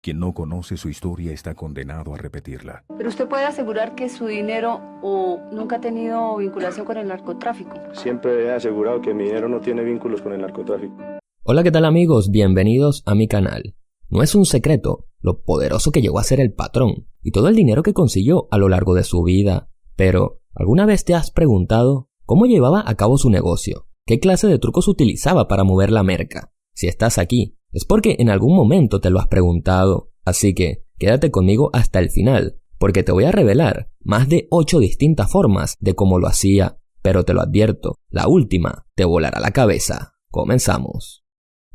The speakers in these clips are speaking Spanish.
Quien no conoce su historia está condenado a repetirla. Pero usted puede asegurar que su dinero o nunca ha tenido vinculación con el narcotráfico. Siempre he asegurado que mi dinero no tiene vínculos con el narcotráfico. Hola, ¿qué tal amigos? Bienvenidos a mi canal. No es un secreto lo poderoso que llegó a ser el patrón y todo el dinero que consiguió a lo largo de su vida. Pero, ¿alguna vez te has preguntado cómo llevaba a cabo su negocio? ¿Qué clase de trucos utilizaba para mover la merca? Si estás aquí, es porque en algún momento te lo has preguntado. Así que, quédate conmigo hasta el final, porque te voy a revelar más de 8 distintas formas de cómo lo hacía. Pero te lo advierto, la última te volará la cabeza. Comenzamos.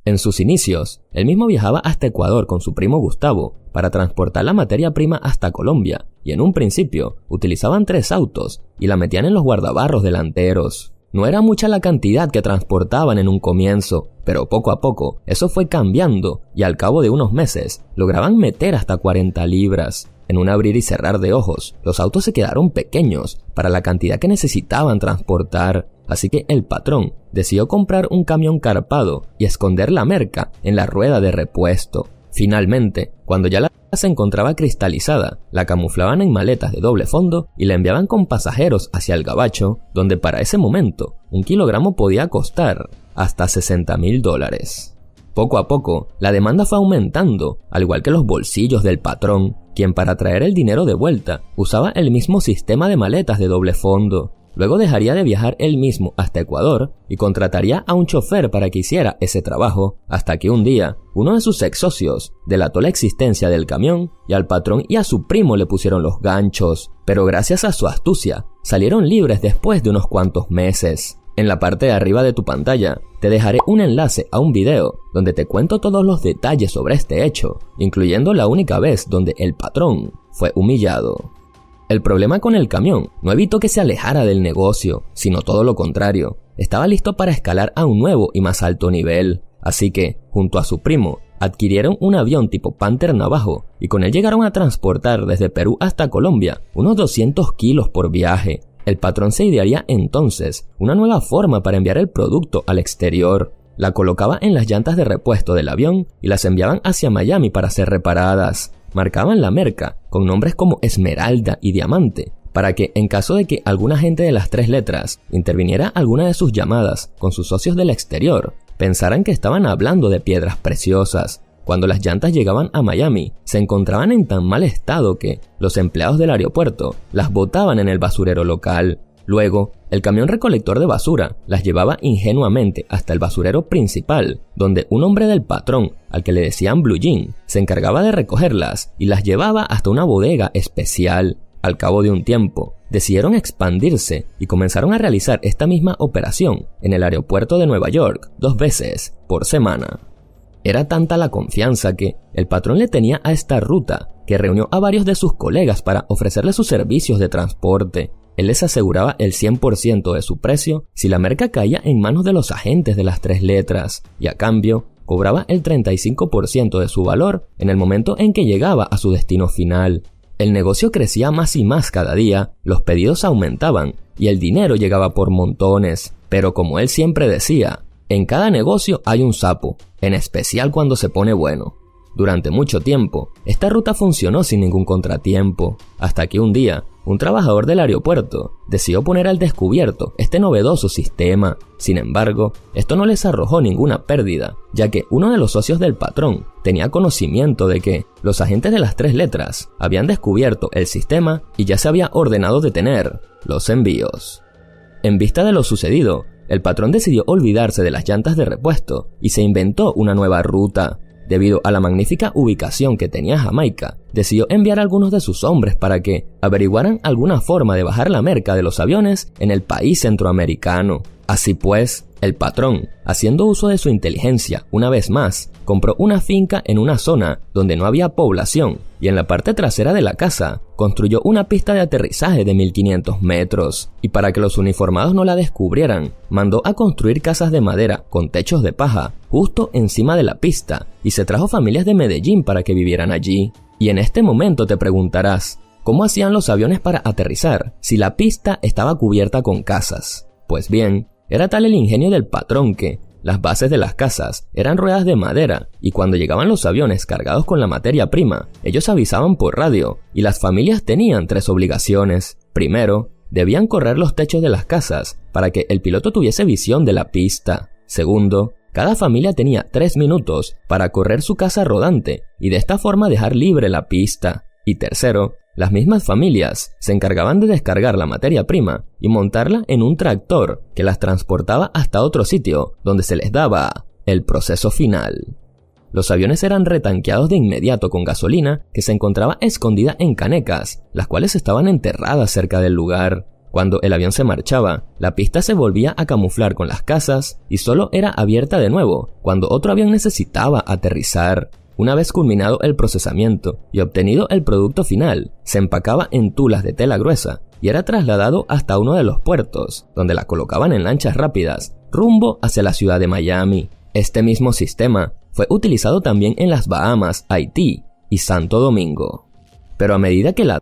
En sus inicios, él mismo viajaba hasta Ecuador con su primo Gustavo para transportar la materia prima hasta Colombia, y en un principio utilizaban 3 autos y la metían en los guardabarros delanteros. No era mucha la cantidad que transportaban en un comienzo, pero poco a poco eso fue cambiando y al cabo de unos meses lograban meter hasta 40 libras. En un abrir y cerrar de ojos, los autos se quedaron pequeños para la cantidad que necesitaban transportar, así que el patrón decidió comprar un camión carpado y esconder la merca en la rueda de repuesto. Finalmente, cuando ya la se encontraba cristalizada, la camuflaban en maletas de doble fondo y la enviaban con pasajeros hacia el gabacho, donde para ese momento un kilogramo podía costar hasta $60,000. Poco a poco, la demanda fue aumentando, al igual que los bolsillos del patrón, quien para traer el dinero de vuelta usaba el mismo sistema de maletas de doble fondo. Luego dejaría de viajar él mismo hasta Ecuador y contrataría a un chofer para que hiciera ese trabajo, hasta que un día, uno de sus ex socios delató la existencia del camión y al patrón y a su primo le pusieron los ganchos, pero gracias a su astucia, salieron libres después de unos cuantos meses. En la parte de arriba de tu pantalla, te dejaré un enlace a un video donde te cuento todos los detalles sobre este hecho, incluyendo la única vez donde el patrón fue humillado. El problema con el camión no evitó que se alejara del negocio, sino todo lo contrario. Estaba listo para escalar a un nuevo y más alto nivel. Así que, junto a su primo, adquirieron un avión tipo Panther Navajo y con él llegaron a transportar desde Perú hasta Colombia unos 200 kilos por viaje. El patrón se idearía entonces una nueva forma para enviar el producto al exterior. La colocaba en las llantas de repuesto del avión y las enviaban hacia Miami para ser reparadas. Marcaban la merca con nombres como Esmeralda y Diamante, para que en caso de que algún agente de las 3 letras interviniera alguna de sus llamadas con sus socios del exterior, pensaran que estaban hablando de piedras preciosas. Cuando las llantas llegaban a Miami, se encontraban en tan mal estado que los empleados del aeropuerto las botaban en el basurero local. Luego, el camión recolector de basura las llevaba ingenuamente hasta el basurero principal, donde un hombre del patrón, al que le decían Blue Jean, se encargaba de recogerlas y las llevaba hasta una bodega especial. Al cabo de un tiempo, decidieron expandirse y comenzaron a realizar esta misma operación en el aeropuerto de Nueva York 2 veces por semana. Era tanta la confianza que el patrón le tenía a esta ruta que reunió a varios de sus colegas para ofrecerles sus servicios de transporte. Él les aseguraba el 100% de su precio si la merca caía en manos de los agentes de las 3 letras, y a cambio cobraba el 35% de su valor en el momento en que llegaba a su destino final. El negocio crecía más y más cada día, los pedidos aumentaban y el dinero llegaba por montones, pero como él siempre decía, en cada negocio hay un sapo, en especial cuando se pone bueno. Durante mucho tiempo, esta ruta funcionó sin ningún contratiempo, hasta que un día, un trabajador del aeropuerto decidió poner al descubierto este novedoso sistema. Sin embargo, esto no les arrojó ninguna pérdida, ya que uno de los socios del patrón tenía conocimiento de que los agentes de las 3 letras habían descubierto el sistema y ya se había ordenado detener los envíos. En vista de lo sucedido, el patrón decidió olvidarse de las llantas de repuesto y se inventó una nueva ruta. Debido a la magnífica ubicación que tenía Jamaica, decidió enviar a algunos de sus hombres para que averiguaran alguna forma de bajar la merca de los aviones en el país centroamericano. Así pues, el patrón, haciendo uso de su inteligencia una vez más, compró una finca en una zona donde no había población y en la parte trasera de la casa construyó una pista de aterrizaje de 1500 metros. Y para que los uniformados no la descubrieran, mandó a construir casas de madera con techos de paja justo encima de la pista y se trajo familias de Medellín para que vivieran allí. Y en este momento te preguntarás, ¿cómo hacían los aviones para aterrizar si la pista estaba cubierta con casas? Pues bien, era tal el ingenio del patrón que las bases de las casas eran ruedas de madera y cuando llegaban los aviones cargados con la materia prima, ellos avisaban por radio y las familias tenían 3 obligaciones. Primero, debían correr los techos de las casas para que el piloto tuviese visión de la pista. Segundo, cada familia tenía 3 minutos para correr su casa rodante y de esta forma dejar libre la pista. Y tercero, las mismas familias se encargaban de descargar la materia prima y montarla en un tractor que las transportaba hasta otro sitio donde se les daba el proceso final. Los aviones eran retanqueados de inmediato con gasolina que se encontraba escondida en canecas, las cuales estaban enterradas cerca del lugar. Cuando el avión se marchaba, la pista se volvía a camuflar con las casas y solo era abierta de nuevo cuando otro avión necesitaba aterrizar. Una vez culminado el procesamiento y obtenido el producto final, se empacaba en tulas de tela gruesa y era trasladado hasta uno de los puertos, donde la colocaban en lanchas rápidas, rumbo hacia la ciudad de Miami. Este mismo sistema fue utilizado también en las Bahamas, Haití y Santo Domingo. Pero a medida que la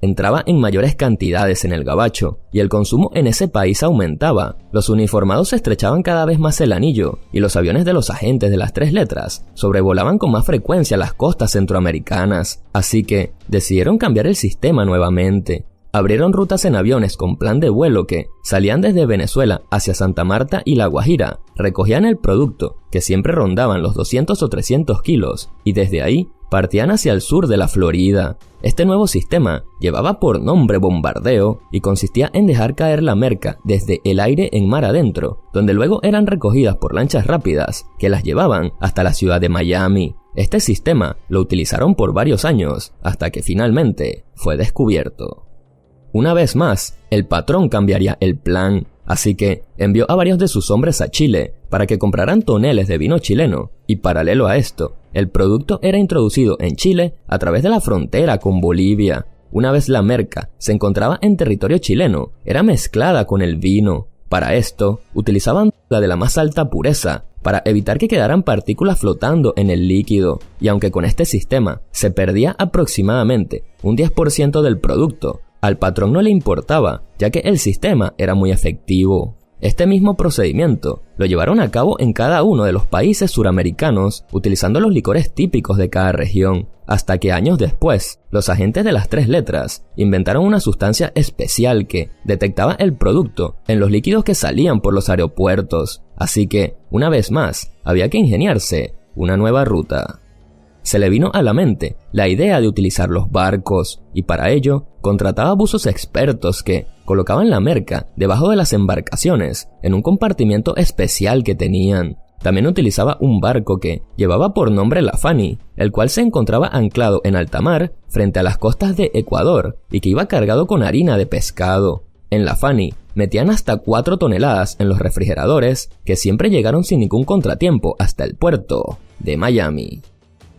entraba en mayores cantidades en el gabacho y el consumo en ese país aumentaba, los uniformados estrechaban cada vez más el anillo y los aviones de los agentes de las 3 letras sobrevolaban con más frecuencia las costas centroamericanas, así que decidieron cambiar el sistema nuevamente. Abrieron rutas en aviones con plan de vuelo que salían desde Venezuela hacia Santa Marta y La Guajira, recogían el producto, que siempre rondaban los 200 o 300 kilos, y desde ahí partían hacia el sur de la Florida. Este nuevo sistema llevaba por nombre bombardeo y consistía en dejar caer la merca desde el aire en mar adentro, donde luego eran recogidas por lanchas rápidas que las llevaban hasta la ciudad de Miami. Este sistema lo utilizaron por varios años, hasta que finalmente fue descubierto. Una vez más, el patrón cambiaría el plan, así que envió a varios de sus hombres a Chile para que compraran toneles de vino chileno, y paralelo a esto, el producto era introducido en Chile a través de la frontera con Bolivia. Una vez la merca se encontraba en territorio chileno, era mezclada con el vino. Para esto, utilizaban la de la más alta pureza, para evitar que quedaran partículas flotando en el líquido, y aunque con este sistema se perdía aproximadamente un 10% del producto, al patrón no le importaba, ya que el sistema era muy efectivo. Este mismo procedimiento lo llevaron a cabo en cada uno de los países suramericanos, utilizando los licores típicos de cada región, hasta que años después, los agentes de las 3 letras inventaron una sustancia especial que detectaba el producto en los líquidos que salían por los aeropuertos. Así que, una vez más, había que ingeniarse una nueva ruta. Se le vino a la mente la idea de utilizar los barcos, y para ello contrataba buzos expertos que colocaban la merca debajo de las embarcaciones en un compartimiento especial que tenían. También utilizaba un barco que llevaba por nombre la Fanny, el cual se encontraba anclado en alta mar frente a las costas de Ecuador y que iba cargado con harina de pescado. En la Fanny metían hasta 4 toneladas en los refrigeradores que siempre llegaron sin ningún contratiempo hasta el puerto de Miami.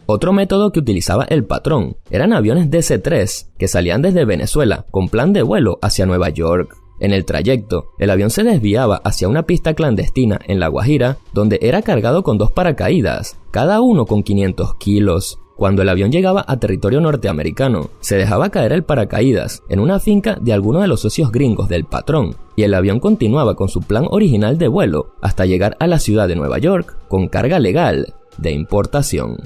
Otro método que utilizaba el patrón eran aviones DC-3 que salían desde Venezuela con plan de vuelo hacia Nueva York. En el trayecto, el avión se desviaba hacia una pista clandestina en La Guajira donde era cargado con 2 paracaídas, cada uno con 500 kilos. Cuando el avión llegaba a territorio norteamericano, se dejaba caer el paracaídas en una finca de alguno de los socios gringos del patrón y el avión continuaba con su plan original de vuelo hasta llegar a la ciudad de Nueva York con carga legal de importación.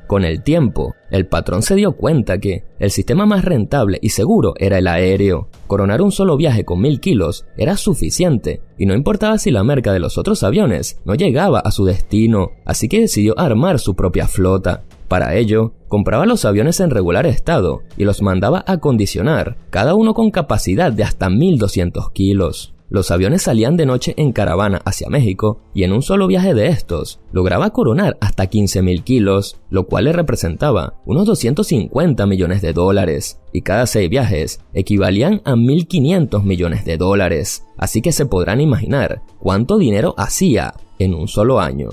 Con el tiempo, el patrón se dio cuenta que el sistema más rentable y seguro era el aéreo. Coronar un solo viaje con 1000 kilos era suficiente y no importaba si la merca de los otros aviones no llegaba a su destino, así que decidió armar su propia flota. Para ello, compraba los aviones en regular estado y los mandaba a acondicionar, cada uno con capacidad de hasta 1200 kilos. Los aviones salían de noche en caravana hacia México y en un solo viaje de estos lograba coronar hasta 15.000 kilos, lo cual le representaba unos 250 millones de dólares, y cada 6 viajes equivalían a 1.500 millones de dólares, así que se podrán imaginar cuánto dinero hacía en un solo año.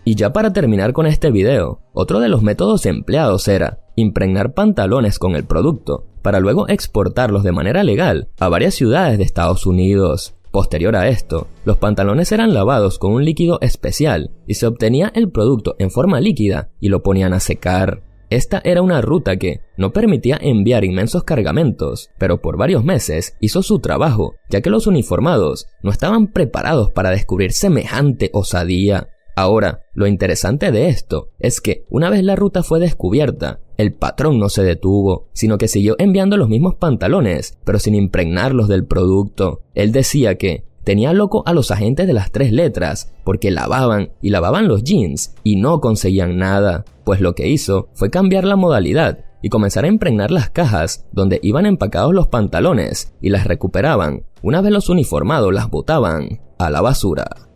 Y ya para terminar con este video, otro de los métodos empleados era impregnar pantalones con el producto para luego exportarlos de manera legal a varias ciudades de Estados Unidos. Posterior a esto, los pantalones eran lavados con un líquido especial y se obtenía el producto en forma líquida y lo ponían a secar. Esta era una ruta que no permitía enviar inmensos cargamentos, pero por varios meses hizo su trabajo, ya que los uniformados no estaban preparados para descubrir semejante osadía. Ahora, lo interesante de esto es que una vez la ruta fue descubierta, el patrón no se detuvo, sino que siguió enviando los mismos pantalones, pero sin impregnarlos del producto. Él decía que tenía loco a los agentes de las 3 letras, porque lavaban y lavaban los jeans y no conseguían nada, pues lo que hizo fue cambiar la modalidad y comenzar a impregnar las cajas donde iban empacados los pantalones y las recuperaban. Una vez los uniformados las botaban a la basura.